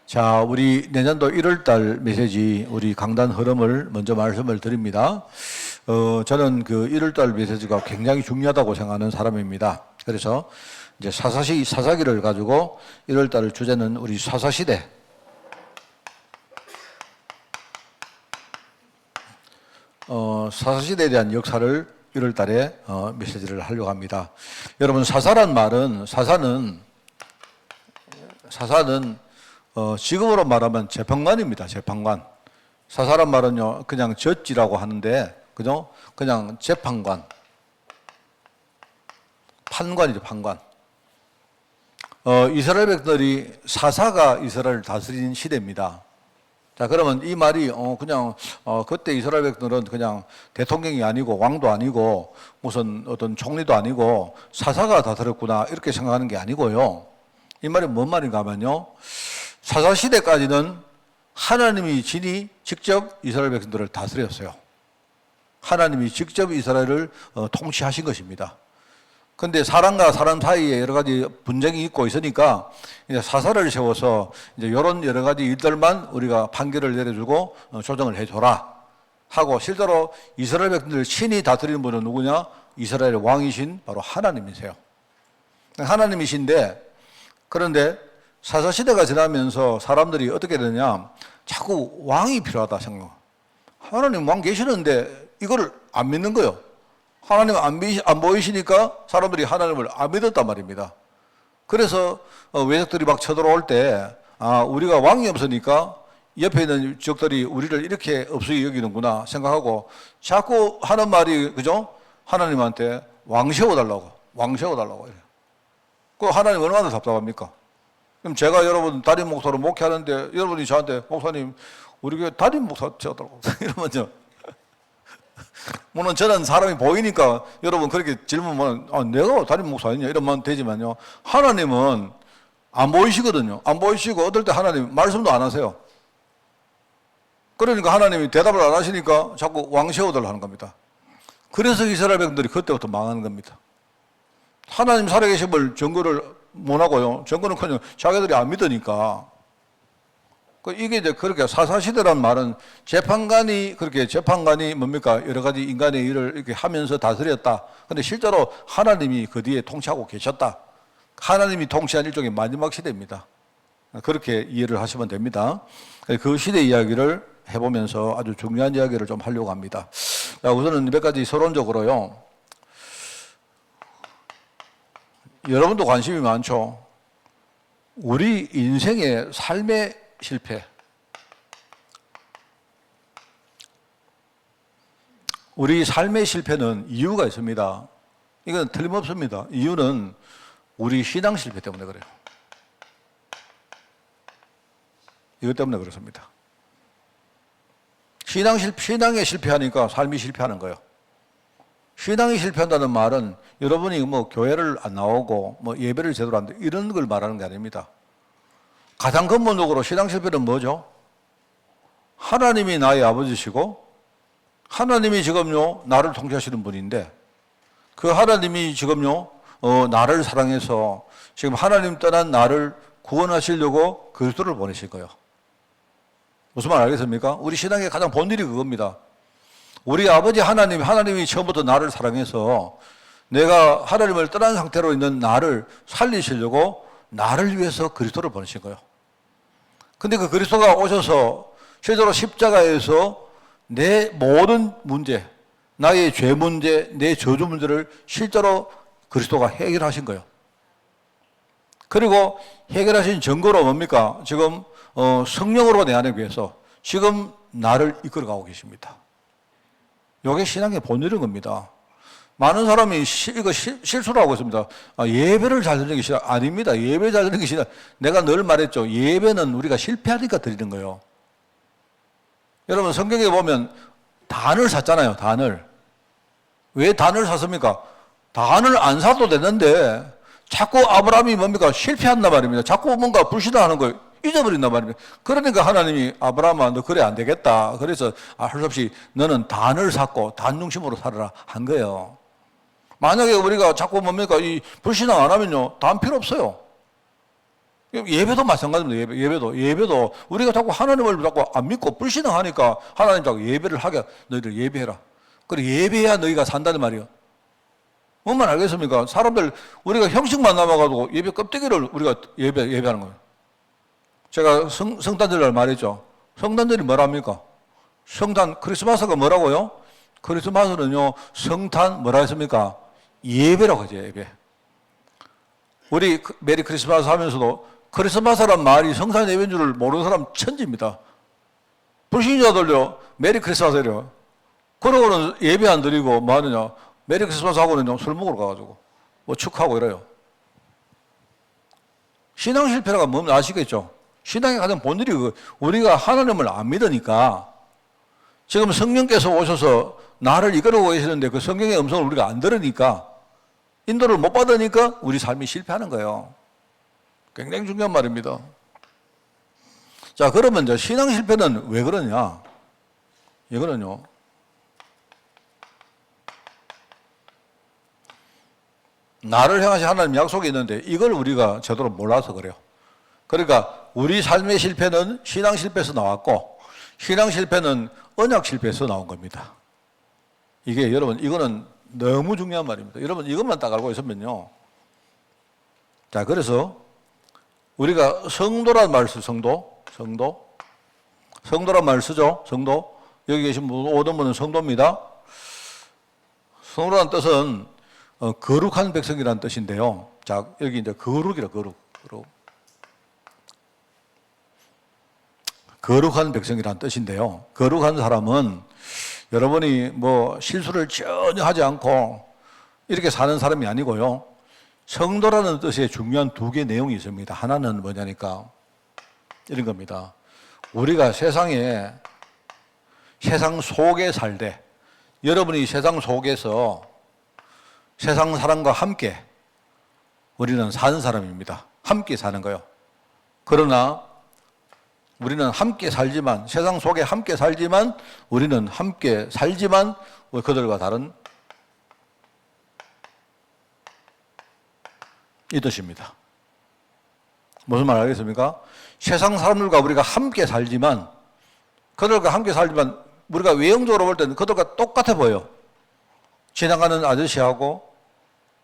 자, 우리 내년도 1월달 메시지 우리 강단 흐름을 먼저 말씀을 드립니다. 저는 그 1월달 메시지가 굉장히 중요하다고 생각하는 사람입니다. 그래서 이제 사사기를 가지고 1월달 주제는 우리 사사시대. 사사시대에 대한 역사를 1월달에 메시지를 하려고 합니다. 여러분, 사사란 말은 사사는 지금으로 말하면 재판관입니다. 재판관. 사사란 말은요, 그냥 젖지라고 하는데, 그죠? 그냥 재판관. 판관이죠, 판관. 이스라엘 백성들이 사사가 이스라엘을 다스린 시대입니다. 자, 그러면 이 말이, 그때 이스라엘 백성들은 그냥 대통령이 아니고, 왕도 아니고, 무슨 어떤 총리도 아니고, 사사가 다스렸구나, 이렇게 생각하는 게 아니고요. 이 말이 뭔 말인가 하면요. 사사시대까지는 하나님이 직접 이스라엘 백성들을 다스렸어요. 하나님이 직접 이스라엘을 통치하신 것입니다. 근데 사람과 사람 사이에 여러 가지 분쟁이 있고 있으니까 이제 사사를 세워서 이제 이런 여러 가지 일들만 우리가 판결을 내려주고 조정을 해줘라 하고, 실제로 이스라엘 백성들을 친히 다스리는 분은 누구냐? 이스라엘의 왕이신 바로 하나님이세요. 하나님이신데, 그런데 사사시대가 지나면서 사람들이 어떻게 되냐, 자꾸 왕이 필요하다 생각. 하나님 왕 계시는데 이거를 안 믿는 거예요. 하나님 안 보이시니까 사람들이 하나님을 안 믿었단 말입니다. 그래서 외적들이 막 쳐들어올 때, 우리가 왕이 없으니까 옆에 있는 적들이 우리를 이렇게 없이 여기는구나 생각하고 자꾸 하는 말이, 그죠? 하나님한테 왕 세워달라고 이래요. 그 하나님 얼마나 답답합니까? 그럼 제가 여러분 담임 목사로 목회하는데 여러분이 저한테 목사님 우리 교회 담임 목사 되었다고 이러면요. 물론 저는 사람이 보이니까 여러분 그렇게 질문하면 내가 담임 목사 아니냐 이러면 되지만요. 하나님은 안 보이시거든요. 안 보이시고 어떨 때 하나님 말씀도 안 하세요. 그러니까 하나님이 대답을 안 하시니까 자꾸 왕 세워달라 하는 겁니다. 그래서 이스라엘 백성들이 그때부터 망하는 겁니다. 하나님 살아계심을 증거를 못하고요. 증거는커녕 자기들이 안 믿으니까. 이게 이제 그렇게 사사시대란 말은 재판관이 뭡니까? 여러 가지 인간의 일을 이렇게 하면서 다스렸다. 근데 실제로 하나님이 그 뒤에 통치하고 계셨다. 하나님이 통치한 일종의 마지막 시대입니다. 그렇게 이해를 하시면 됩니다. 그 시대 이야기를 해보면서 아주 중요한 이야기를 좀 하려고 합니다. 자, 우선은 몇 가지 서론적으로요. 여러분도 관심이 많죠. 우리 인생의 삶의 실패. 우리 삶의 실패는 이유가 있습니다. 이건 틀림없습니다. 이유는 우리 신앙 실패 때문에 그래요. 이것 때문에 그렇습니다. 신앙에 실패하니까 삶이 실패하는 거예요. 신앙이 실패한다는 말은 여러분이 교회를 안 나오고 예배를 제대로 안 돼 이런 걸 말하는 게 아닙니다. 가장 근본적으로 신앙 실패는 뭐죠? 하나님이 나의 아버지시고 하나님이 지금요 나를 통치하시는 분인데, 그 하나님이 지금요 나를 사랑해서 지금 하나님 떠난 나를 구원하시려고 그리스도를 보내실 거예요. 무슨 말 알겠습니까? 우리 신앙의 가장 본질이 그겁니다. 우리 아버지 하나님이 처음부터 나를 사랑해서 내가 하나님을 떠난 상태로 있는 나를 살리시려고 나를 위해서 그리스도를 보내신 거예요. 근데 그 그리스도가 오셔서 실제로 십자가에서 내 모든 문제, 나의 죄 문제, 내 저주 문제를 실제로 그리스도가 해결하신 거예요. 그리고 해결하신 증거로 뭡니까? 지금 성령으로 내 안에 위해서 지금 나를 이끌어가고 계십니다. 이게 신앙의 본질인 겁니다. 많은 사람이 이거 실수를 하고 있습니다. 예배를 잘 드리는 게 신앙 아닙니다. 예배 잘 드리는 게 신앙. 내가 늘 말했죠. 예배는 우리가 실패하니까 드리는 거예요. 여러분 성경에 보면 단을 샀잖아요. 단을. 왜 단을 샀습니까? 단을 안 사도 되는데 자꾸 아브라함이 뭡니까? 실패한단 말입니다. 자꾸 뭔가 불신하는 거예요. 잊어버린단 말입니다. 그러니까 하나님이 아브라함아 너 그래 안 되겠다. 그래서 할 수 없이 너는 단을 샀고 단 중심으로 살아라 한 거예요. 만약에 우리가 자꾸 뭡니까? 이 불신앙 안 하면요 단 필요 없어요. 예배도 마찬가지입니다. 예배도 우리가 자꾸 하나님을 자꾸 안 믿고 불신앙하니까 하나님 자꾸 예배를 하게 너희들 예배해라. 그래 예배해야 너희가 산다는 말이에요. 뭔 말 알겠습니까? 사람들 우리가 형식만 남아가지고 예배 껍데기를 우리가 예배하는 거예요. 제가 성탄절날 말했죠. 성탄절이 뭐랍니까? 성탄 크리스마스가 뭐라고요? 크리스마스는요 성탄 뭐라 했습니까? 예배라고 하죠. 예배. 우리 메리 크리스마스 하면서도 크리스마스란 말이 성탄 예배인 줄 모르는 사람 천지입니다. 불신자들요 메리 크리스마스래요. 그러고는 예배 안 드리고 뭐 하느냐? 메리 크리스마스 하고는요 술 먹으러 가가지고 뭐 축하하고 이래요. 신앙 실패가 뭔지 아시겠죠? 신앙의 가장 본질이 우리가 하나님을 안 믿으니까 지금 성령께서 오셔서 나를 이끌어오고 계시는데 그 성령의 음성을 우리가 안 들으니까 인도를 못 받으니까 우리 삶이 실패하는 거예요. 굉장히 중요한 말입니다. 자, 그러면 이제 신앙 실패는 왜 그러냐? 이거는요. 나를 향하신 하나님 약속이 있는데 이걸 우리가 제대로 몰라서 그래요. 그러니까 우리 삶의 실패는 신앙 실패에서 나왔고 신앙 실패는 언약 실패에서 나온 겁니다. 이게 여러분 이거는 너무 중요한 말입니다. 여러분 이것만 딱 알고 있으면요. 자, 그래서 우리가 성도란 말 쓰죠. 성도란 말 쓰죠. 성도. 여기 계신 분, 오던 분은 성도입니다. 성도라는 뜻은 거룩한 백성이라는 뜻인데요. 자, 여기 이제 거룩. 거룩한 백성이라는 뜻인데요. 거룩한 사람은 여러분이 뭐 실수를 전혀 하지 않고 이렇게 사는 사람이 아니고요. 성도라는 뜻에 중요한 두 개의 내용이 있습니다. 하나는 뭐냐니까 이런 겁니다. 우리가 세상 속에 살되 여러분이 세상 속에서 세상 사람과 함께 우리는 사는 사람입니다. 함께 사는 거요. 그러나 우리는 함께 살지만 세상 속에 함께 살지만 우리는 함께 살지만 그들과 다른 이 뜻입니다. 무슨 말 알겠습니까? 세상 사람들과 우리가 함께 살지만 그들과 함께 살지만 우리가 외형적으로 볼 때는 그들과 똑같아 보여요. 지나가는 아저씨하고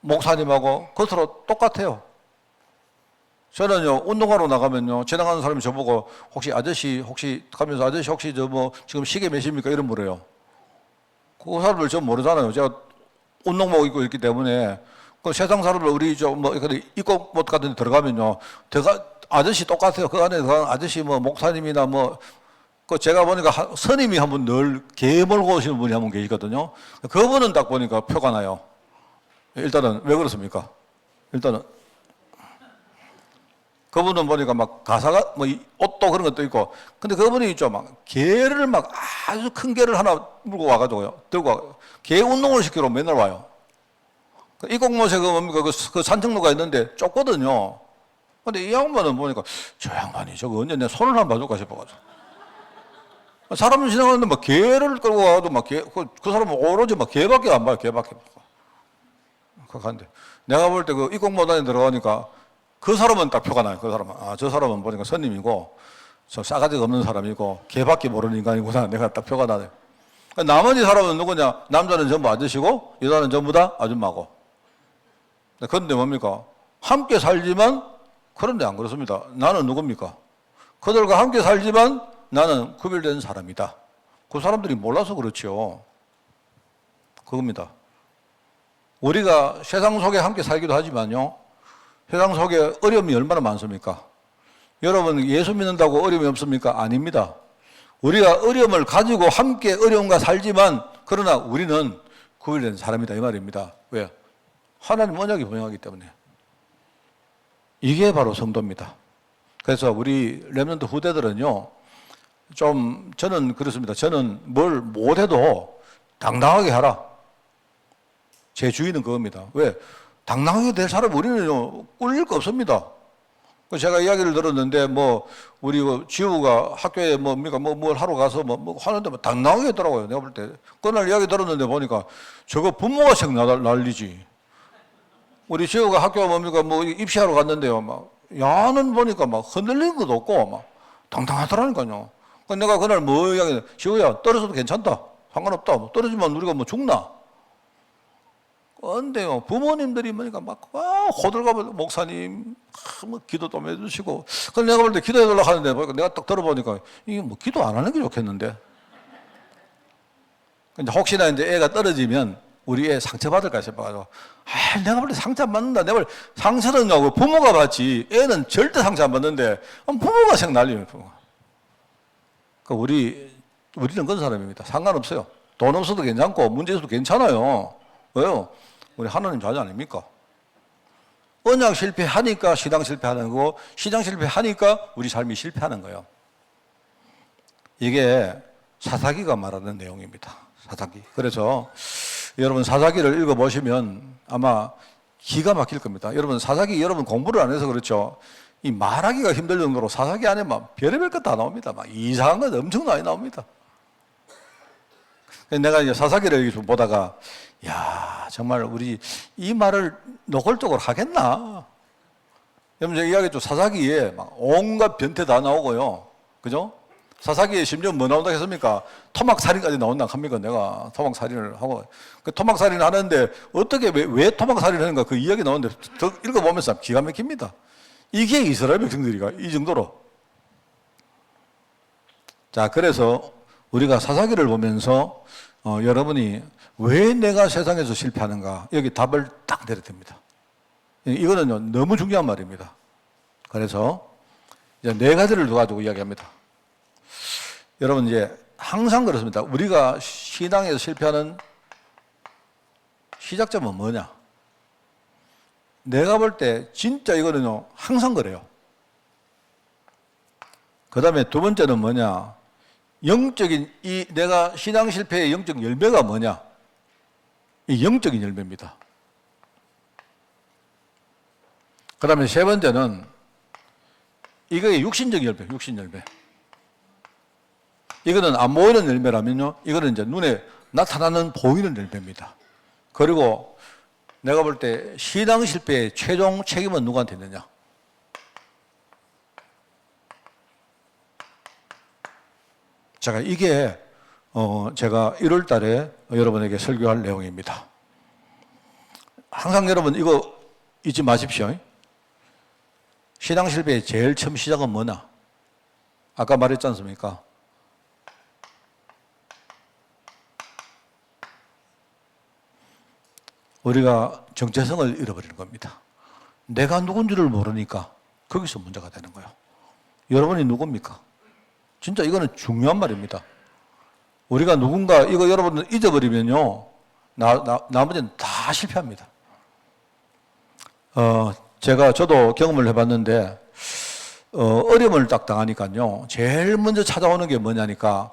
목사님하고 겉으로 똑같아요. 저는요, 운동하러 나가면요, 지나가는 사람이 저보고, 혹시 가면서 아저씨 혹시 지금 시계 몇입니까? 이런 물어요. 그 사람을 전 모르잖아요. 제가 운동복 입고 있기 때문에. 그 세상 사람들 우리 입고 못 같은 데 들어가면요, 아저씨 똑같아요. 그 안에 들어가는 아저씨 목사님이나 그 제가 보니까 스님이 한 분 늘 개 몰고 오시는 분이 한 분 계시거든요. 그분은 딱 보니까 표가 나요. 일단은, 왜 그렇습니까? 일단은. 그분은 보니까 막 가사가 옷도 그런 것도 있고 근데 그분이 있죠 개를 아주 큰 개를 하나 물고 와가지고요 들고 와 개 운동을 시키러 맨날 와요. 이 공모세 그 산책로가 있는데 좁거든요. 근데 이 양반은 보니까 저 양반이 저거 언제 내 손을 한번 봐줄까 싶어가지고 사람 지나가는데 개를 끌고 와가지고 그 사람은 오로지 개밖에 안 봐요. 개밖에. 그런데 내가 볼 때 그 이공모단에 들어가니까 그 사람은 딱 표가 나요. 그 사람은. 저 사람은 보니까 스님이고, 저 싸가지가 없는 사람이고, 개밖에 모르는 인간이구나. 내가 딱 표가 나네. 나머지 사람은 누구냐? 남자는 전부 아저씨고, 여자는 전부 다 아줌마고. 그런데 뭡니까? 함께 살지만, 그런데 안 그렇습니다. 나는 누굽니까? 그들과 함께 살지만, 나는 구별된 사람이다. 그 사람들이 몰라서 그렇죠. 그겁니다. 우리가 세상 속에 함께 살기도 하지만요. 세상 속에 어려움이 얼마나 많습니까? 여러분 예수 믿는다고 어려움이 없습니까? 아닙니다. 우리가 어려움을 가지고 함께 어려움과 살지만 그러나 우리는 구별된 사람이다 이 말입니다. 왜? 하나님 언약이 분명하기 때문에. 이게 바로 성도입니다. 그래서 우리 렘넌트 후대들은요. 저는 그렇습니다. 저는 뭘 못해도 당당하게 하라. 제 주의는 그겁니다. 왜? 당당하게 될 사람 우리는 꿀릴 거 없습니다. 제가 이야기를 들었는데 우리 지우가 학교에 뭘 하러 가서 하는데 당당하게 했더라고요. 내가 볼 때 그날 이야기 들었는데 보니까 저거 부모가 책 난리지. 우리 지우가 학교 입시하러 갔는데요. 야는 보니까 막 흔들리는 것도 없고 막 당당하더라니까요. 내가 그날 뭐 이야기해, 시우야 떨어져도 괜찮다, 상관없다, 뭐 떨어지면 우리가 뭐 죽나? 근데요 부모님들이 보니까 막 호들갑을 목사님 뭐 기도 좀 해주시고, 그래서 내가 볼 때 기도해달라고 하는데 보니까 내가 딱 들어보니까 이게 뭐 기도 안 하는 게 좋겠는데. 근데 혹시나 이제 애가 떨어지면 우리 애 상처받을까 싶어가지고, 내가 볼 때 상처 안 받는다. 내가 볼 때 상처는 하고 부모가 받지, 애는 절대 상처 안 받는데, 부모가 생날리면 부모가. 우리는 그런 사람입니다. 상관없어요. 돈 없어도 괜찮고, 문제 있어도 괜찮아요. 왜요? 우리 하나님 자녀 아닙니까? 언약 실패하니까 신앙 실패하는 거고, 신앙 실패하니까 우리 삶이 실패하는 거예요. 이게 사사기가 말하는 내용입니다. 사사기. 그래서 여러분 사사기를 읽어보시면 아마 기가 막힐 겁니다. 여러분 사사기 여러분 공부를 안 해서 그렇죠. 이 말하기가 힘들 정도로 사사기 안에 막 별의별 것 다 나옵니다. 막 이상한 것 엄청 많이 나옵니다. 내가 이제 사사기를 보다가, 야, 정말 우리 이 말을 노골적으로 하겠나? 여러분 제가 이야기했죠. 사사기에 막 온갖 변태 다 나오고요. 그죠? 사사기에 심지어 뭐 나온다 했습니까? 토막살인까지 나온다 합니까? 내가 토막살인을 하고. 그 토막살인 하는데 어떻게, 왜 토막살인 하는가 그 이야기 나오는데 더 읽어보면서 기가 막힙니다. 이게 이스라엘 백성들이가 이 정도로. 자, 그래서 우리가 사사기를 보면서 여러분이 왜 내가 세상에서 실패하는가, 여기 답을 딱 내려야 됩니다. 이거는요 너무 중요한 말입니다. 그래서 이제 네 가지를 가지고 이야기합니다. 여러분 이제 항상 그렇습니다. 우리가 신앙에서 실패하는 시작점은 뭐냐? 내가 볼 때 진짜 이거는요 항상 그래요. 그 다음에 두 번째는 뭐냐? 영적인 이 내가 신앙 실패의 영적 열매가 뭐냐? 이 영적인 열매입니다. 그 다음에 세 번째는 이거의 육신적 열매, 육신 열매. 이거는 안 보이는 열매라면요, 이거는 이제 눈에 나타나는 보이는 열매입니다. 그리고 내가 볼 때 신앙 실패의 최종 책임은 누구한테 있느냐? 제가 이게 제가 1월 달에 여러분에게 설교할 내용입니다. 항상 여러분 이거 잊지 마십시오. 신앙 실패의 제일 처음 시작은 뭐냐? 아까 말했지 않습니까? 우리가 정체성을 잃어버리는 겁니다. 내가 누군지를 모르니까 거기서 문제가 되는 거예요. 여러분이 누굽니까? 진짜 이거는 중요한 말입니다. 우리가 누군가 이거 여러분들 잊어버리면요 나머지는 다 실패합니다. 저도 경험을 해봤는데 어려움을 딱 당하니까요 제일 먼저 찾아오는 게 뭐냐니까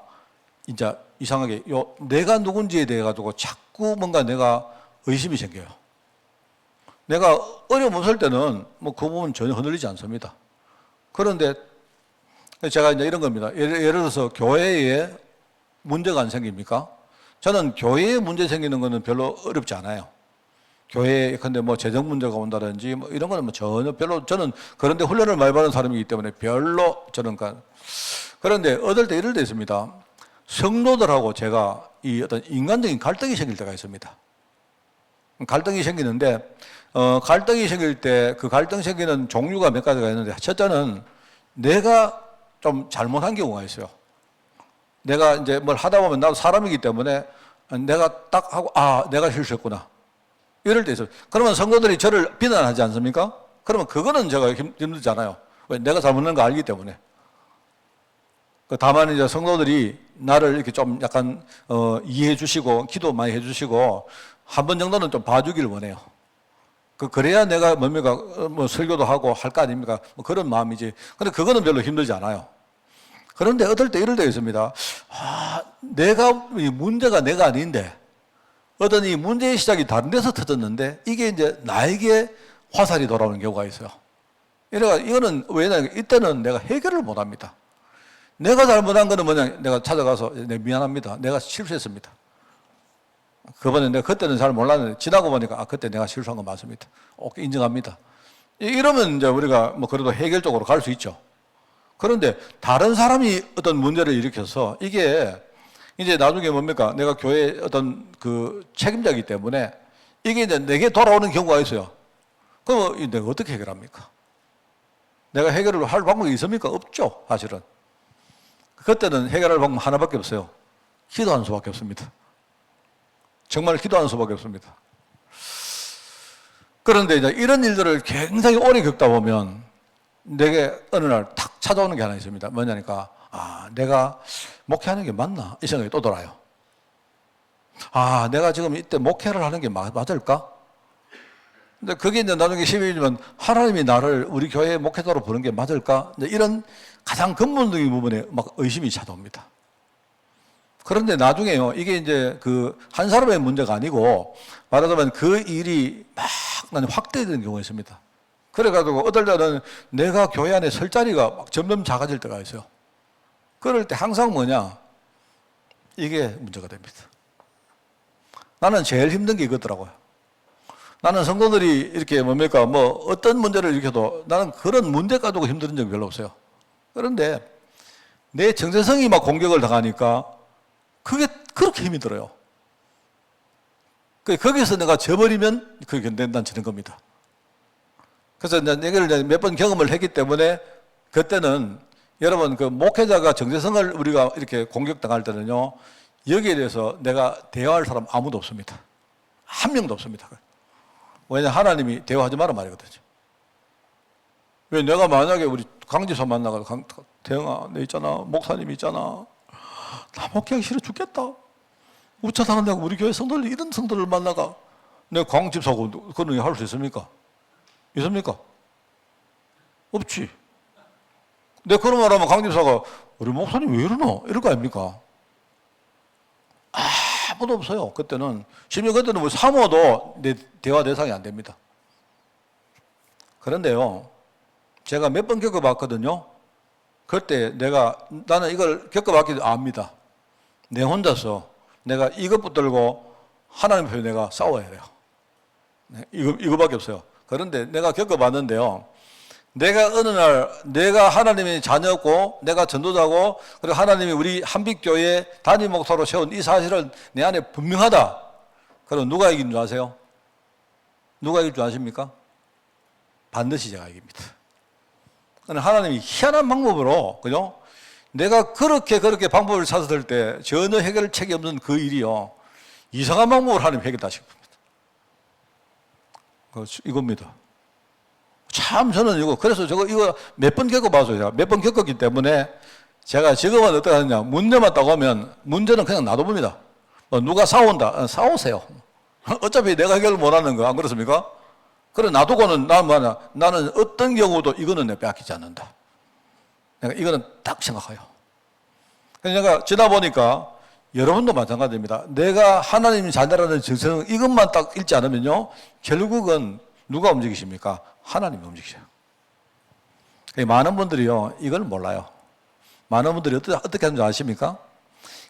이제 이상하게 내가 누군지에 대해 가지고 자꾸 뭔가 내가 의심이 생겨요. 내가 어려움 없을 때는 뭐 그 부분 전혀 흔들리지 않습니다. 그런데 제가 이제 이런 겁니다. 예를 들어서 교회에 문제가 안 생깁니까? 저는 교회에 문제 생기는 거는 별로 어렵지 않아요. 교회에 근데 뭐 재정 문제가 온다든지 뭐 이런 거는 뭐 전혀 별로, 저는 그런데 훈련을 많이 받은 사람이기 때문에 별로 저는 그런데 어떨 때 이럴 때 있습니다. 성도들하고 제가 이 어떤 인간적인 갈등이 생길 때가 있습니다. 갈등이 생기는데 갈등이 생길 때 그 갈등 생기는 종류가 몇 가지가 있는데, 첫째는 내가 좀 잘못한 경우가 있어요. 내가 이제 뭘 하다 보면 나도 사람이기 때문에 내가 딱 하고 내가 실수했구나 이럴 때 있어요. 그러면 성도들이 저를 비난하지 않습니까? 그러면 그거는 제가 힘들잖아요. 왜? 내가 잘못한 거 알기 때문에. 다만 이제 성도들이 나를 이렇게 좀 약간 이해해 주시고 기도 많이 해 주시고 한 번 정도는 좀 봐주기를 원해요. 그래야 내가 뭡니까 뭐 설교도 하고 할 거 아닙니까? 뭐 그런 마음이지. 근데 그거는 별로 힘들지 않아요. 그런데 어떨 때 이럴 때가 있습니다. 이 문제가 내가 아닌데 어떤 이 문제의 시작이 다른 데서 터졌는데 이게 이제 나에게 화살이 돌아오는 경우가 있어요. 이래가 이거는 왜냐면 이때는 내가 해결을 못 합니다. 내가 잘못한 거는 뭐냐, 내가 찾아가서 미안합니다. 내가 실수했습니다. 그때는 잘 몰랐는데 지나고 보니까 그때 내가 실수한 거 맞습니다. 인정합니다. 이러면 이제 우리가 뭐 그래도 해결적으로 갈 수 있죠. 그런데 다른 사람이 어떤 문제를 일으켜서 이게 이제 나중에 뭡니까? 내가 교회 어떤 그 책임자이기 때문에 이게 이제 내게 돌아오는 경우가 있어요. 그럼 내가 어떻게 해결합니까? 내가 해결을 할 방법이 있습니까? 없죠, 사실은. 그때는 해결할 방법 하나밖에 없어요. 기도하는 수밖에 없습니다. 정말 기도하는 수밖에 없습니다. 그런데 이제 이런 일들을 굉장히 오래 겪다 보면 내게 어느 날 탁 찾아오는 게 하나 있습니다. 뭐냐니까, 내가 목회하는 게 맞나? 이 생각이 또 돌아요. 내가 지금 이때 목회를 하는 게 맞을까? 근데 그게 이제 나중에 12일이면 하나님이 나를 우리 교회 목회자로 부른 게 맞을까? 이제 이런 가장 근본적인 부분에 막 의심이 찾아옵니다. 그런데 나중에요, 이게 이제 그 한 사람의 문제가 아니고 말하자면 그 일이 막 확대되는 경우가 있습니다. 그래가지고 어떨 때는 내가 교회 안에 설 자리가 막 점점 작아질 때가 있어요. 그럴 때 항상 뭐냐? 이게 문제가 됩니다. 나는 제일 힘든 게 이거더라고요. 나는 성도들이 이렇게 뭡니까? 뭐 어떤 문제를 일으켜도 나는 그런 문제 가지고 힘든 적이 별로 없어요. 그런데 내 정체성이 막 공격을 당하니까 그게 그렇게 힘이 들어요. 거기서 내가 져버리면 그게 견된다는 겁니다. 그래서 이걸 몇 번 경험을 했기 때문에 그때는 여러분 그 목회자가 정체성을 우리가 이렇게 공격당할 때는요, 여기에 대해서 내가 대화할 사람 아무도 없습니다. 한 명도 없습니다. 왜냐하면 하나님이 대화하지 마라 말이거든요. 왜 내가 만약에 우리 강지사 만나가지고 대영아, 내 있잖아, 목사님 있잖아, 나 목회하기 싫어 죽겠다. 우차사는다고 우리 교회 성도들 이런 성도를 만나가 내가 강집사고 그런 일 할 수 있습니까? 있습니까? 없지. 내가 그런 말 하면 강집사가 우리 목사님 왜 이러노? 이럴 거 아닙니까? 아무도 없어요. 그때는. 심지어 그때는 뭐 사모도 내 대화 대상이 안 됩니다. 그런데요, 제가 몇 번 겪어봤거든요. 그때 나는 이걸 겪어봤기 때문에 압니다. 내 혼자서 내가 이것 붙들고 하나님 앞에 내가 싸워야 돼요. 이거밖에 없어요. 그런데 내가 겪어봤는데요. 내가 어느 날 내가 하나님의 자녀고 내가 전도자고 그리고 하나님이 우리 한빛교회 담임 목사로 세운 이 사실은 내 안에 분명하다. 그럼 누가 이긴 줄 아세요? 누가 이길 줄 아십니까? 반드시 제가 이깁니다. 하나님이 희한한 방법으로, 그죠? 내가 그렇게 방법을 찾았을 때 전혀 해결책이 없는 그 일이요, 이상한 방법으로 하나님 해결하실 겁니다. 이겁니다. 참 저는 그래서 이거 몇 번 겪어봐서 제가 몇 번 겪었기 때문에 제가 지금은 어떻게 하느냐, 문제만 딱 오면 문제는 그냥 놔둬봅니다. 누가 싸운다, 싸우세요. 어차피 내가 해결을 못하는 거 안 그렇습니까? 그래 놔두고는 나는 어떤 경우도 이거는 내가 빼앗기지 않는다. 내가 이거는 딱 생각해요. 그래서 내가 지나 보니까 여러분도 마찬가지입니다. 내가 하나님 자녀라는 정체성 이것만 딱 읽지 않으면요, 결국은 누가 움직이십니까? 하나님이 움직이셔요. 많은 분들이요, 이걸 몰라요. 많은 분들이 어떻게 하는지 아십니까?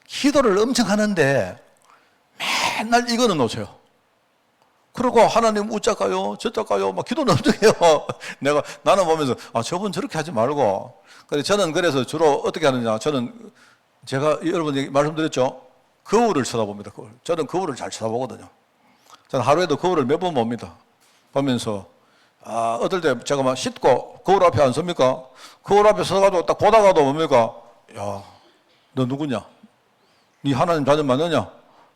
기도를 엄청 하는데 맨날 이거는 놓쳐요. 그리고 하나님 우짜까요, 저짜까요, 막 기도는 엄청 해요. 나는 보면서, 저분 저렇게 하지 말고. 저는 그래서 주로 어떻게 하느냐. 제가 여러분에게 말씀드렸죠. 거울을 쳐다봅니다. 저는 거울을 잘 쳐다보거든요. 저는 하루에도 거울을 몇 번 봅니다. 보면서, 어떨 때 제가 막 씻고 거울 앞에 안 섭니까? 거울 앞에 서가지고 딱 보다가도 뭡니까? 야, 너 누구냐? 네 하나님 자녀 맞느냐?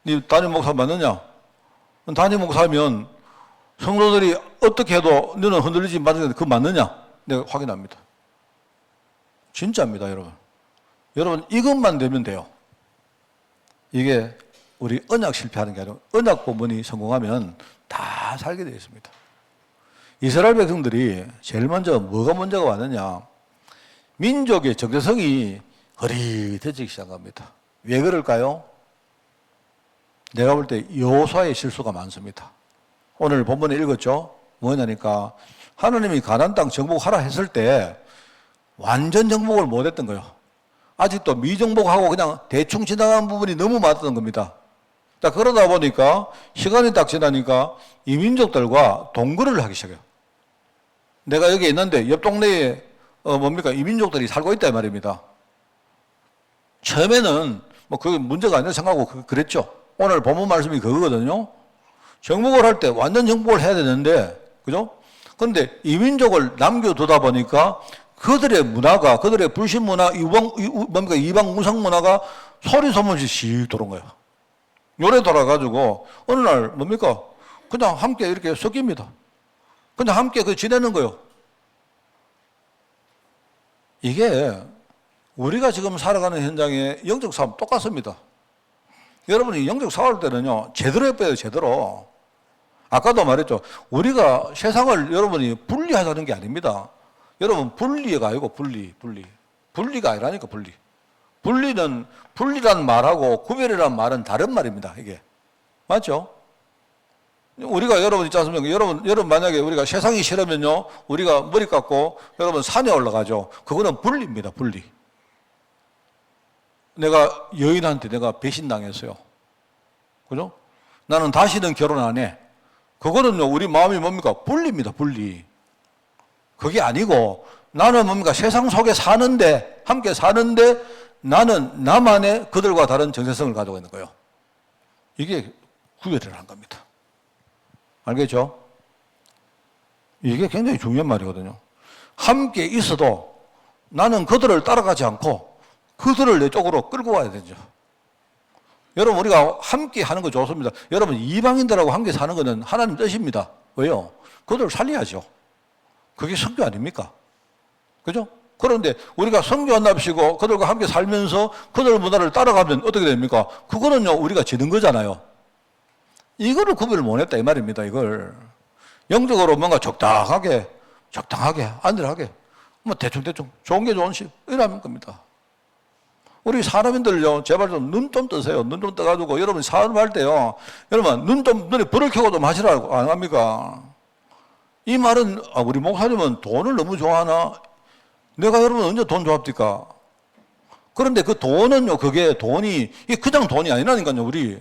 네 담임 목사 맞느냐? 담임 목사면 성도들이 어떻게 해도 너는 흔들리지 말는데 그거 맞느냐? 내가 확인합니다. 진짜입니다, 여러분. 여러분, 이것만 되면 돼요. 이게 우리 언약 실패하는 게 아니라 언약 부분이 성공하면 다 살게 되어 있습니다. 이스라엘 백성들이 제일 먼저 뭐가 문제가 왔느냐? 민족의 정체성이 흐릿해지기 시작합니다. 왜 그럴까요? 내가 볼 때 여호수아의 실수가 많습니다. 오늘 본문에 읽었죠? 뭐냐니까 하나님이 가나안 땅 정복하라 했을 때 완전 정복을 못했던 거예요. 아직도 미정복하고 그냥 대충 지나간 부분이 너무 많았던 겁니다. 그러다 보니까 시간이 딱 지나니까 이 민족들과 동거를 하기 시작해요. 내가 여기 있는데 옆 동네에 뭡니까 이민족들이 살고 있다 이 말입니다. 처음에는 뭐 그게 문제가 아니라 생각하고 그랬죠. 오늘 본문 말씀이 그거거든요. 정복을 할 때 완전 정복을 해야 되는데, 그죠? 그런데 이민족을 남겨두다 보니까 그들의 문화가, 그들의 불신 문화, 이방 우상 문화가 소리 소문없이 씩 돌아온 거예요. 요래 돌아가지고 어느 날 뭡니까? 그냥 함께 이렇게 섞입니다. 그냥 함께 지내는 거예요. 이게 우리가 지금 살아가는 현장의 영적 싸움 똑같습니다. 여러분이 영적 싸울 때는요, 제대로 해봐야 돼요, 제대로. 아까도 말했죠. 우리가 세상을 여러분이 분리하자는 게 아닙니다. 여러분, 분리가 아니고 분리가 아니라니까, 분리. 분리란 말하고 구별이란 말은 다른 말입니다, 이게. 맞죠? 우리가 여러분 있지 않습니까? 여러분 만약에 우리가 세상이 싫으면요, 우리가 머리 깎고 여러분 산에 올라가죠. 그거는 분리입니다, 분리. 내가 여인한테 내가 배신당했어요. 그죠? 나는 다시는 결혼 안 해. 그거는요, 우리 마음이 뭡니까? 분리입니다, 분리. 그게 아니고, 나는 뭡니까? 세상 속에 사는데, 함께 사는데, 나는 나만의 그들과 다른 정체성을 가지고 있는 거예요. 이게 구별이라는 겁니다. 알겠죠? 이게 굉장히 중요한 말이거든요. 함께 있어도 나는 그들을 따라가지 않고 그들을 내 쪽으로 끌고 와야 되죠. 여러분, 우리가 함께 하는 거 좋습니다. 여러분, 이방인들하고 함께 사는 거는 하나님 뜻입니다. 왜요? 그들을 살려야죠. 그게 선교 아닙니까? 그죠? 그런데 우리가 선교 안 납시고 그들과 함께 살면서 그들 문화를 따라가면 어떻게 됩니까? 그거는요, 우리가 지는 거잖아요. 이거를 구별을 못 했다, 이 말입니다, 이걸. 영적으로 뭔가 적당하게, 안일하게, 뭐 대충, 좋은 게 좋은시, 이러는 겁니다. 우리 사람인들요, 제발 눈 좀 뜨세요. 눈 좀 떠가지고, 여러분 사업할 때요, 여러분, 눈에 불을 켜고 좀 하시라고, 안 합니까? 이 말은, 우리 목사님은 돈을 너무 좋아하나? 내가 여러분 언제 돈 좋아합니까? 그런데 그 돈은요, 그게 돈이, 이게 그냥 돈이 아니라니까요, 우리.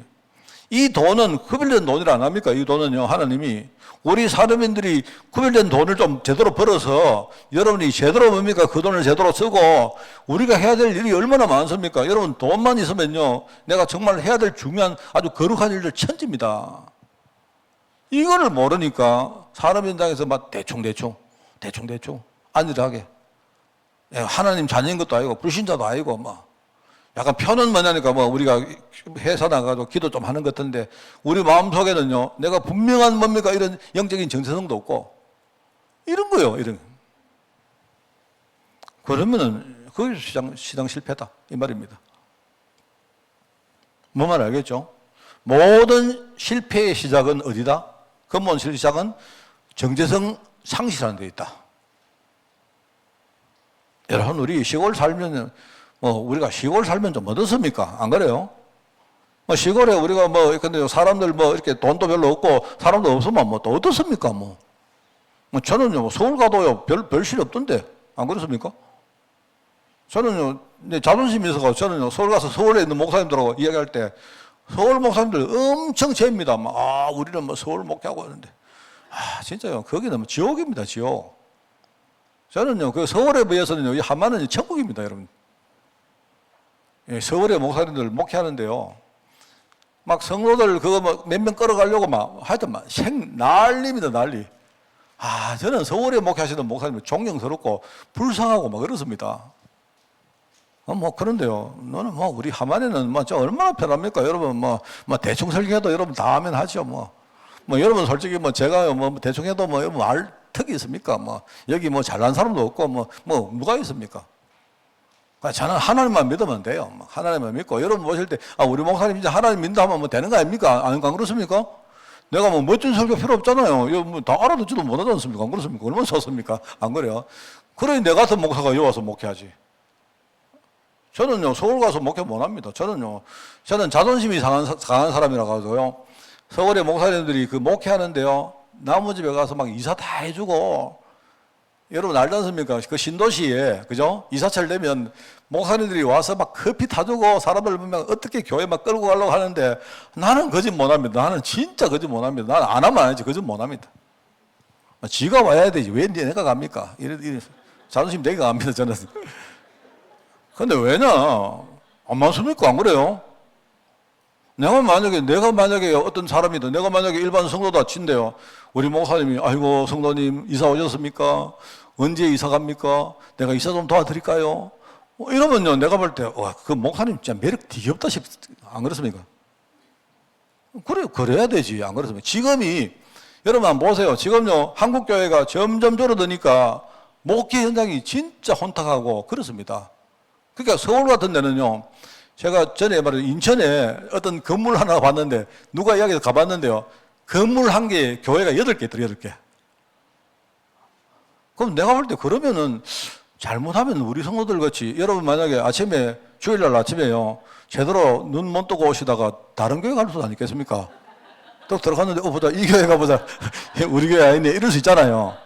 이 돈은 구별된 돈이라 안 합니까? 이 돈은요, 하나님이 우리 사람인들이 구별된 돈을 좀 제대로 벌어서 여러분이 제대로 뭡니까? 그 돈을 제대로 쓰고 우리가 해야 될 일이 얼마나 많습니까? 여러분, 돈만 있으면요, 내가 정말 해야 될 중요한 아주 거룩한 일들 천지입니다. 이거를 모르니까 사람 현장에서 막 대충 안일하게, 하나님 자녀인 것도 아니고 불신자도 아니고 막 약간 편은 뭐냐니까 뭐 우리가 회사 나가도 기도 좀 하는 것 같은데 우리 마음속에는요, 내가 분명한 뭡니까? 이런 영적인 정체성도 없고 이런 거요, 이런. 그러면은 거기서 시장 실패다 이 말입니다. 뭐 말 알겠죠? 모든 실패의 시작은 어디다? 근본 시작은 정체성 상실하는 데 있다. 여러분, 우리 시골 살면 우리가 시골 살면 좀 어떻습니까? 안 그래요? 시골에 우리가 근데 사람들 이렇게 돈도 별로 없고 사람도 없으면 또 어떻습니까? 저는요, 서울 가도요, 별실 없던데. 안 그렇습니까? 저는요, 자존심이 있어서 저는요, 서울 가서 서울에 있는 목사님들하고 이야기할 때 서울 목사님들 엄청 죄입니다. 우리는 서울 목회하고 하는데. 진짜요. 거기는 지옥입니다, 지옥. 저는요, 그 서울에 비해서는요, 이 한마는 천국입니다, 여러분. 서울의 목사님들 목회하는데요, 막 성로들 그거 몇 명 끌어가려고 하여튼 난리입니다, 난리. 저는 서울에 목회하시는 목사님 존경스럽고 불쌍하고 그렇습니다. 그런데요, 너는 우리 하만에는 얼마나 편합니까? 여러분, 대충 설교해도 여러분 다 하면 하죠, 여러분 솔직히 제가 대충 해도 여러분 알 턱이 있습니까? 여기 잘난 사람도 없고 누가 있습니까? 저는 하나님만 믿으면 돼요. 하나님만 믿고 여러분 보실 때 우리 목사님 진짜 하나님 믿는다 하면 되는 거 아닙니까? 안 그렇습니까? 내가 멋진 설교 필요 없잖아요. 이거 다 알아듣지도 못하지 않습니까? 안 그렇습니까? 얼마나 좋습니까? 안 그래요? 그러니 내 같은 목사가 여기 와서 목회하지. 저는요, 서울 가서 목회 못 합니다. 저는 자존심이 강한 사람이라 가지고요, 서울의 목사님들이 그 목회하는데요, 나무집에 가서 이사 다 해주고, 여러분 알지 않습니까? 그 신도시에, 그죠? 이사철 되면 목사님들이 와서 커피 타주고 사람들 보면 어떻게 교회 끌고 가려고 하는데 나는 거짓 못 합니다. 나는 진짜 거짓 못 합니다. 나는 안 하면 안 하지, 거짓 못 합니다. 지가 와야 되지. 왜 내가 갑니까? 이래 자존심 내가 갑니다, 저는. 근데 왜냐? 안 맞습니까? 안 그래요? 내가 만약에 어떤 사람이든 내가 만약에 일반 성도다 친대요. 우리 목사님이 아이고 성도님 이사 오셨습니까? 언제 이사 갑니까? 내가 이사 좀 도와드릴까요? 이러면요 내가 볼 때 와, 그 목사님 진짜 매력 되게 없다 안 그렇습니까? 그래야 되지. 안 그렇습니까? 지금이 여러분 한번 보세요. 지금요 한국 교회가 점점 줄어드니까 목회 현장이 진짜 혼탁하고 그렇습니다. 그러니까 서울 같은 데는요. 제가 전에 말해 인천에 어떤 건물 하나 봤는데 누가 이야기해서 가봤는데요. 건물 한 개에 교회가 8개 있더라, 8개. 그럼 내가 볼 때 그러면은 잘못하면 우리 성도들 같이 여러분 만약에 아침에 주일날 아침에요. 제대로 눈 못 뜨고 오시다가 다른 교회 갈 수도 아니겠습니까? 또 들어갔는데 보자 이 교회 가보자. 우리 교회 아니네 이럴 수 있잖아요.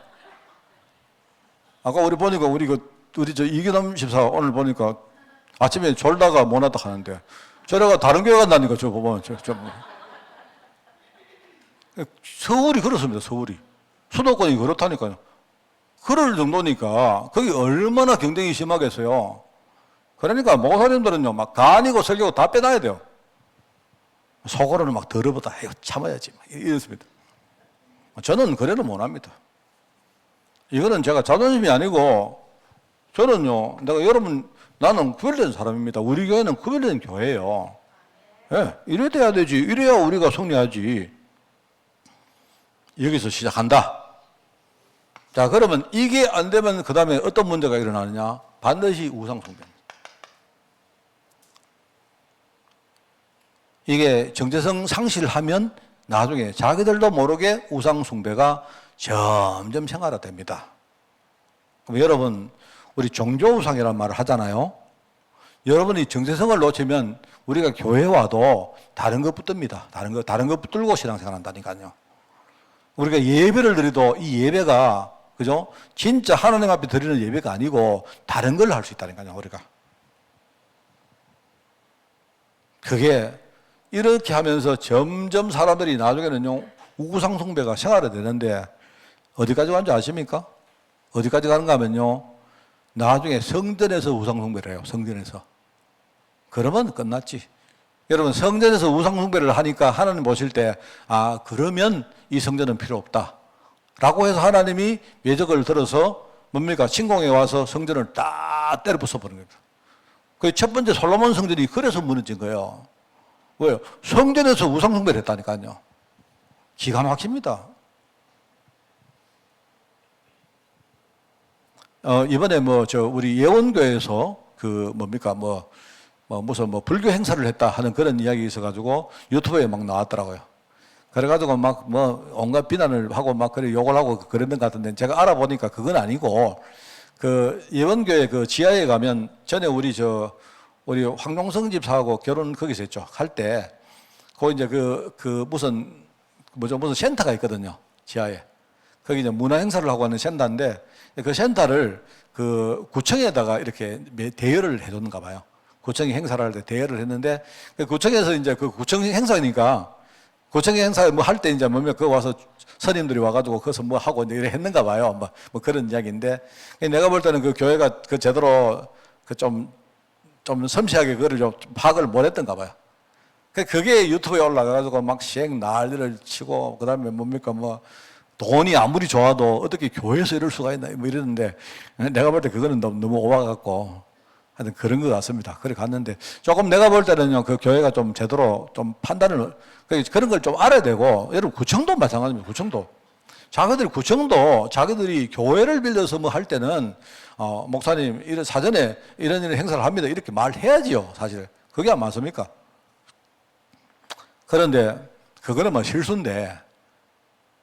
아까 우리 보니까 우리 저 이기남 집사 오늘 보니까 아침에 졸다가 못 왔다 하는데 저래가 다른 교회 간다니까 저 보면 서울이 그렇습니다. 서울이 수도권이 그렇다니까요. 그럴 정도니까 거기 얼마나 경쟁이 심하겠어요. 그러니까 목사님들은요 막 간이고 설교고 다 빼놔야 돼요. 속으로는 막 더러보다 해요. 참아야지 이렇습니다. 저는 그래는 못합니다. 이거는 제가 자존심이 아니고 저는요 나는 구별된 사람입니다. 우리 교회는 구별된 교회예요. 예, 이래 돼야 되지. 이래야 우리가 승리하지. 여기서 시작한다. 자, 그러면 이게 안 되면 그 다음에 어떤 문제가 일어나느냐? 반드시 우상숭배입니다. 이게 정체성 상실하면 나중에 자기들도 모르게 우상숭배가 점점 생활화됩니다. 그럼 여러분, 우리 종교우상이라는 말을 하잖아요. 여러분이 정체성을 놓치면 우리가 교회 와도 다른 것 붙듭니다. 다른 것 붙들고 신앙생활 한다니까요. 우리가 예배를 드려도 이 예배가, 그죠? 진짜 하나님 앞에 드리는 예배가 아니고 다른 걸 할 수 있다니까요, 우리가. 그게 이렇게 하면서 점점 사람들이 나중에는요, 우상숭배가 생활화되는데 어디까지 가는지 아십니까? 어디까지 가는가 하면요, 나중에 성전에서 우상숭배를 해요. 성전에서. 그러면 끝났지. 여러분 성전에서 우상숭배를 하니까 하나님 보실 때 그러면 이 성전은 필요 없다 라고 해서 하나님이 예적을 들어서 뭡니까? 침공에 와서 성전을 딱 때려 부숴버린 겁니다. 그 첫 번째 솔로몬 성전이 그래서 무너진 거예요. 왜요? 성전에서 우상숭배를 했다니까요. 기가 막힙니다. 이번에 우리 예원교에서 무슨 불교 행사를 했다 하는 그런 이야기 있어가지고 유튜브에 막 나왔더라고요. 그래가지고 온갖 비난을 하고 그래 욕을 하고 그랬는 것 같은데 제가 알아보니까 그건 아니고 예원교회 지하에 가면 전에 우리 황종성 집사하고 결혼 거기서 했죠. 할 때 이제 무슨 센터가 있거든요. 지하에. 거기 이제 문화 행사를 하고 하는 센터인데 그 센터를 구청에다가 이렇게 대여를 해줬는가 봐요. 구청이 행사를 할 때 대여를 했는데 구청에서 이제 구청 행사니까 구청 행사 할 때 이제 그거 와서 스님들이 와가지고 거기서 하고 이제 이래 했는가 봐요. 그런 이야기인데 내가 볼 때는 그 교회가 제대로 좀 섬세하게 그거를 좀 파악을 못 했던가 봐요. 그게 유튜브에 올라가가지고 막 시행 난리를 치고 그다음에 돈이 아무리 좋아도 어떻게 교회에서 이럴 수가 있나 이러는데 내가 볼 때 그거는 너무 오바같고 하여튼 그런 것 같습니다. 그래 갔는데 조금 내가 볼 때는요 그 교회가 좀 제대로 좀 판단을 그런 걸 좀 알아야 되고 여러분 구청도 마찬가지입니다. 구청도 자기들이 교회를 빌려서 할 때는 목사님 사전에 이런 행사를 합니다 이렇게 말해야지요. 사실 그게 안 맞습니까? 그런데 그거는 실수인데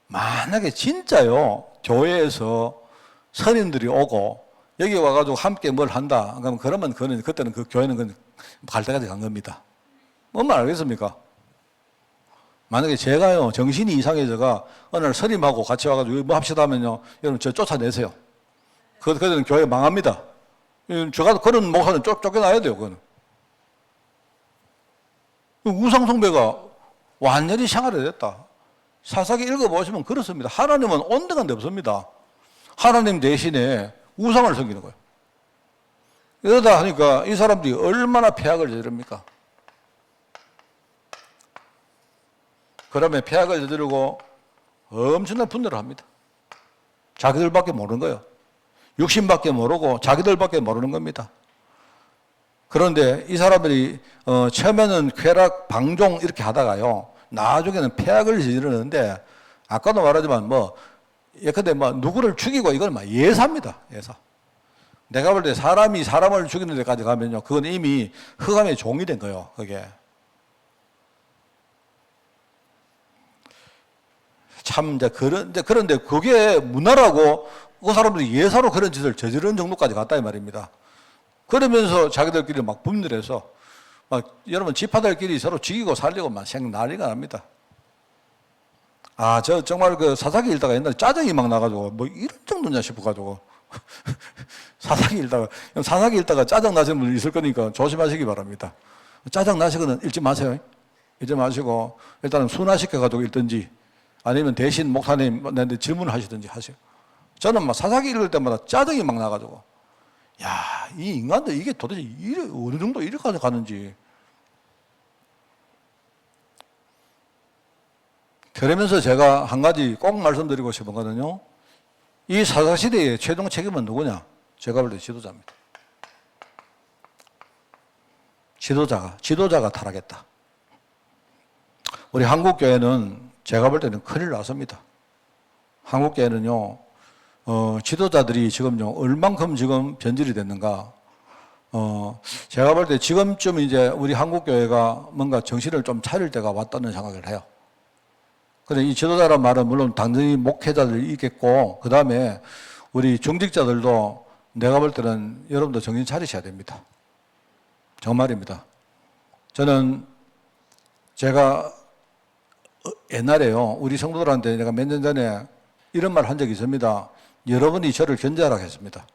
만약에 진짜요 교회에서 선임들이 오고 여기 와가지고 함께 뭘 한다 그러면 그때는 그 교회는 갈 때까지 간 겁니다. 뭔 말 알겠습니까? 만약에 제가요 정신이 이상해져가 어느 날 선임하고 같이 와가지고 뭐 합시다 하면요 여러분 저 쫓아내세요. 그때는 교회 망합니다. 제가 그런 목사는 쫓겨나야 돼요. 그거는 우상숭배가 완전히 생활이 됐다. 사사기 읽어보시면 그렇습니다. 하나님은 온데간데 없습니다. 하나님 대신에 우상을 섬기는 거예요. 이러다 하니까 이 사람들이 얼마나 폐악을 저지릅니까? 그러면 폐악을 저지르고 엄청난 분노를 합니다. 자기들밖에 모르는 거예요. 육신밖에 모르고 자기들밖에 모르는 겁니다. 그런데 이 사람들이 처음에는 쾌락, 방종 이렇게 하다가요, 나중에는 폐악을 저지르는데, 아까도 말하지만 예컨대 누구를 죽이고 이건 예사입니다. 예사. 내가 볼 때 사람이 사람을 죽이는 데까지 가면요, 그건 이미 흑암의 종이 된 거예요, 그게. 참, 그런데 그게 문화라고 그 사람들이 예사로 그런 짓을 저지르는 정도까지 갔다 이 말입니다. 그러면서 자기들끼리 막 분열해서 여러분 지파들끼리 서로 죽이고 살리고 막 난리가 납니다. 저 정말 그 사사기 읽다가 옛날에 짜증이 막 나가지고 이런 정도냐 싶어가지고 사사기 읽다가 짜증 나시는 분들 있을 거니까 조심하시기 바랍니다. 짜증 나시거나 읽지 마세요. 읽지 마시고 일단은 순화시켜가지고 읽든지 아니면 대신 목사님한테 질문을 하시든지 하세요. 저는 사사기 읽을 때마다 짜증이 막 나가지고, 이 인간들 이게 도대체 어느 정도 이렇게 가는지. 그러면서 제가 한 가지 꼭 말씀드리고 싶은 거는요, 이 사사시대의 최종 책임은 누구냐? 제가 볼 때 지도자입니다. 지도자가 타락했다. 우리 한국교회는 제가 볼 때는 큰일 났습니다. 한국교회는요, 지도자들이 지금요, 얼만큼 지금 변질이 됐는가. 제가 볼 때 지금쯤 이제 우리 한국교회가 뭔가 정신을 좀 차릴 때가 왔다는 생각을 해요. 근데 이 지도자란 말은 물론 당연히 목회자들이 있겠고, 그 다음에 우리 중직자들도 내가 볼 때는 여러분도 정신 차리셔야 됩니다. 정말입니다. 저는 제가 옛날에요, 우리 성도들한테 내가 몇 년 전에 이런 말 한 적이 있습니다. 여러분이 저를 견제하라고 했습니다.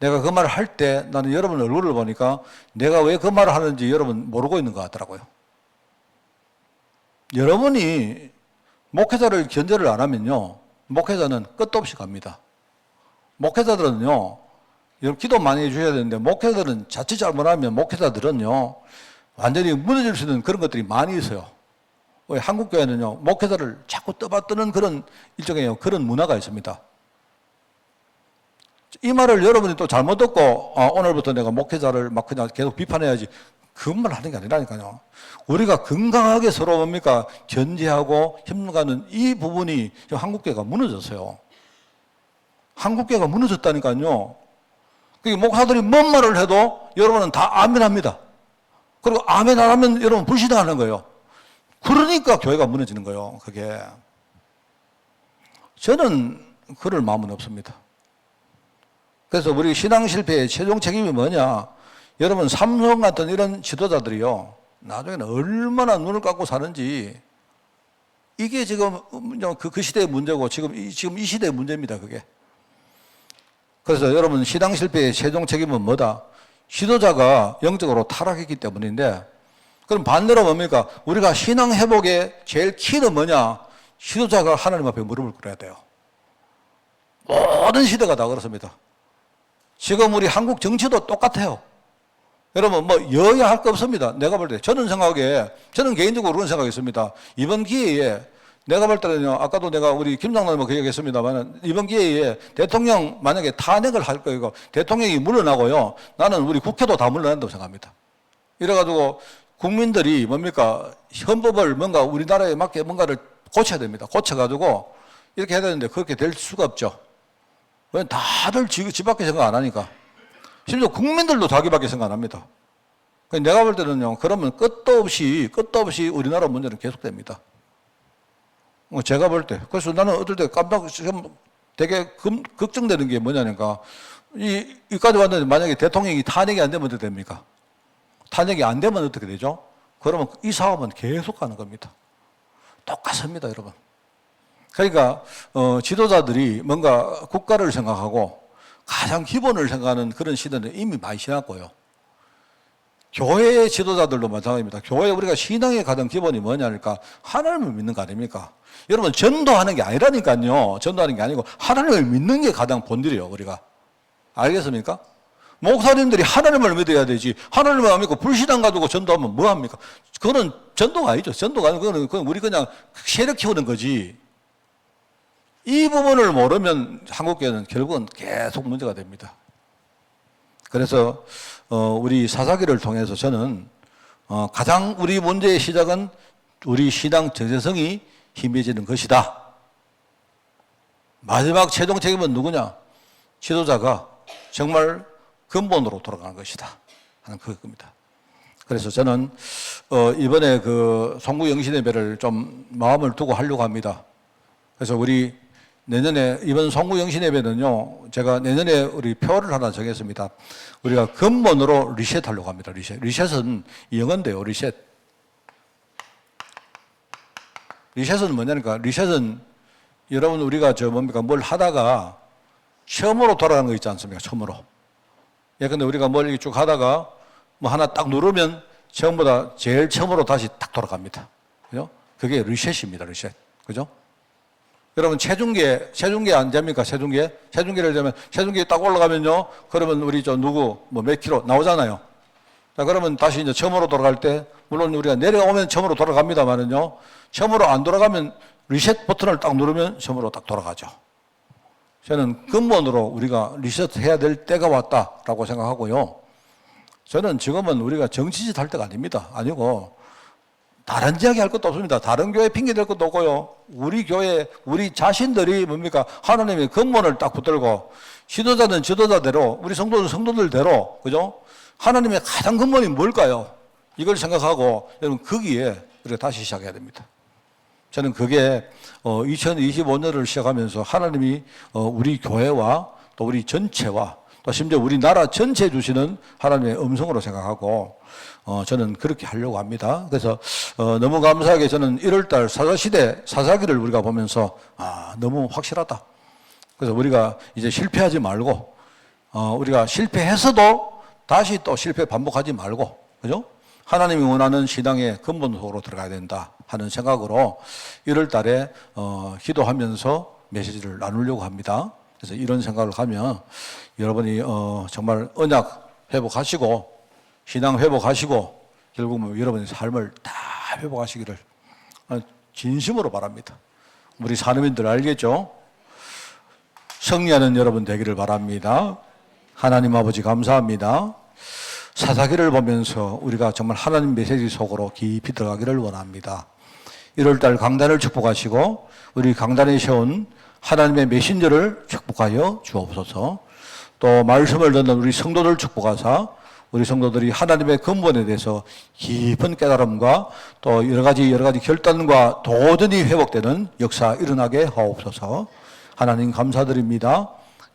내가 그 말을 할 때 나는 여러분 얼굴을 보니까 내가 왜 그 말을 하는지 여러분 모르고 있는 것 같더라고요. 여러분이 목회자를 견제를 안 하면요, 목회자는 끝도 없이 갑니다. 목회자들은요, 여러분 기도 많이 해주셔야 되는데, 목회자들은 자칫 잘못하면 목회자들은요, 완전히 무너질 수 있는 그런 것들이 많이 있어요. 한국교회는요, 목회자를 자꾸 떠받드는 그런 일종의 그런 문화가 있습니다. 이 말을 여러분이 또 잘못 듣고, 오늘부터 내가 목회자를 막 그냥 계속 비판해야지. 그것만 하는 게 아니라니까요. 우리가 건강하게 서로 뭡니까? 견제하고 협력하는 이 부분이 한국교회가 무너졌어요. 한국교회가 무너졌다니까요. 목사들이 뭔 말을 해도 여러분은 다 아멘합니다. 그리고 아멘 안 하면 여러분 불신하는 거예요. 그러니까 교회가 무너지는 거예요, 그게. 저는 그럴 마음은 없습니다. 그래서 우리 신앙 실패의 최종 책임이 뭐냐? 여러분, 삼성 같은 이런 지도자들이요, 나중에는 얼마나 눈을 감고 사는지, 이게 지금 그 시대의 문제고, 지금 이 시대의 문제입니다, 그게. 그래서 여러분, 신앙 실패의 최종 책임은 뭐다? 지도자가 영적으로 타락했기 때문인데, 그럼 반대로 뭡니까? 우리가 신앙 회복의 제일 키는 뭐냐? 지도자가 하나님 앞에 무릎을 꿇어야 돼요. 모든 시대가 다 그렇습니다. 지금 우리 한국 정치도 똑같아요. 여러분, 여야 할 거 없습니다. 내가 볼 때. 저는 개인적으로 그런 생각이 있습니다. 이번 기회에, 내가 볼 때는요, 아까도 내가 우리 김 장로님 그 얘기했습니다만, 이번 기회에 대통령 만약에 탄핵을 할 거이고, 대통령이 물러나고요, 나는 우리 국회도 다 물러난다고 생각합니다. 이래가지고, 국민들이 헌법을 뭔가 우리나라에 맞게 뭔가를 고쳐야 됩니다. 고쳐가지고, 이렇게 해야 되는데, 그렇게 될 수가 없죠. 왜 다들 지 밖에 생각 안 하니까. 심지어 국민들도 자기밖에 생각 안 합니다. 내가 볼 때는요, 그러면 끝도 없이 우리나라 문제는 계속됩니다. 제가 볼 때. 그래서 나는 어떨 때 되게 걱정되는 게 뭐냐니까, 이까지 왔는데 만약에 대통령이 탄핵이 안 되면 어떻게 됩니까? 탄핵이 안 되면 어떻게 되죠? 그러면 이 사업은 계속 가는 겁니다. 똑같습니다, 여러분. 그러니까, 지도자들이 뭔가 국가를 생각하고 가장 기본을 생각하는 그런 시대는 이미 많이 지났고요. 교회의 지도자들도 마찬가지입니다. 교회 우리가 신앙의 가장 기본이 뭐냐니까 하나님을 믿는 거 아닙니까? 여러분 전도하는 게 아니라니까요. 전도하는 게 아니고 하나님을 믿는 게 가장 본질이에요. 우리가. 알겠습니까? 목사님들이 하나님을 믿어야 되지. 하나님을 안 믿고 불신앙 가지고 전도하면 뭐 합니까? 그거는 전도가 아니죠. 전도가 아니고 그건 우리 그냥 세력 키우는 거지. 이 부분을 모르면 한국교회는 결국은 계속 문제가 됩니다. 그래서 우리 사사기를 통해서 저는 가장 우리 문제의 시작은 우리 신앙 정체성이 희미해지는 것이다. 마지막 최종 책임은 누구냐? 지도자가 정말 근본으로 돌아가는 것이다 하는 그겁니다. 그래서 저는 이번에 그 송구 영신 예배를 좀 마음을 두고 하려고 합니다. 그래서 우리 내년에 이번 송구 영신 예배는요, 제가 내년에 우리 표를 하나 정했습니다. 우리가 근본으로 리셋하려고 합니다. 리셋은 영어인데요. 리셋은 뭐냐니까, 리셋은 여러분 우리가 뭘 하다가 처음으로 돌아가는 거 있지 않습니까? 처음으로. 예, 근데 우리가 뭘 이렇게 쭉 하다가 뭐 하나 딱 누르면 처음보다 제일 처음으로 다시 딱 돌아갑니다. 그죠? 그게 리셋입니다. 리셋. 그죠? 여러분 체중계 안 됩니까? 체중계를 되면 체중계 딱 올라가면요. 그러면 우리 누구 몇 킬로 나오잖아요. 자, 그러면 다시 이제 처음으로 돌아갈 때 물론 우리가 내려오면 처음으로 돌아갑니다만은요. 처음으로 안 돌아가면 리셋 버튼을 딱 누르면 처음으로 딱 돌아가죠. 저는 근본으로 우리가 리셋해야 될 때가 왔다라고 생각하고요. 저는 지금은 우리가 정치짓 할 때가 아닙니다. 아니고 다른 이야기 할 것도 없습니다. 다른 교회 핑계 댈 것도 없고요. 우리 교회, 우리 자신들이 뭡니까? 하나님의 근본을 딱 붙들고 지도자는 지도자대로, 우리 성도는 성도들대로, 그죠? 하나님의 가장 근본이 뭘까요? 이걸 생각하고 여러분 거기에 우리가 다시 시작해야 됩니다. 저는 그게 2025년을 시작하면서 하나님이 우리 교회와 또 우리 전체와 또 심지어 우리나라 전체에 주시는 하나님의 음성으로 생각하고 저는 그렇게 하려고 합니다. 그래서 너무 감사하게 저는 1월달 사사시대 사사기를 우리가 보면서 너무 확실하다. 그래서 우리가 이제 실패하지 말고 우리가 실패해서도 다시 또 실패 반복하지 말고, 그죠? 하나님이 원하는 신앙의 근본 속으로 들어가야 된다 하는 생각으로 1월달에 기도하면서 메시지를 나누려고 합니다. 그래서 이런 생각을 하면 여러분이 정말 언약 회복하시고 신앙 회복하시고 결국 여러분의 삶을 다 회복하시기를 진심으로 바랍니다. 우리 산업인들 알겠죠? 승리하는 여러분 되기를 바랍니다. 하나님 아버지 감사합니다. 사사기를 보면서 우리가 정말 하나님 메시지 속으로 깊이 들어가기를 원합니다. 1월달 강단을 축복하시고 우리 강단에 세운 하나님의 메신저를 축복하여 주옵소서. 또 말씀을 듣는 우리 성도들 축복하사 우리 성도들이 하나님의 근본에 대해서 깊은 깨달음과 또 여러 가지 결단과 도전이 회복되는 역사 일어나게 하옵소서. 하나님 감사드립니다.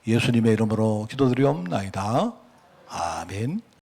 예수님의 이름으로 기도드리옵나이다. 아멘.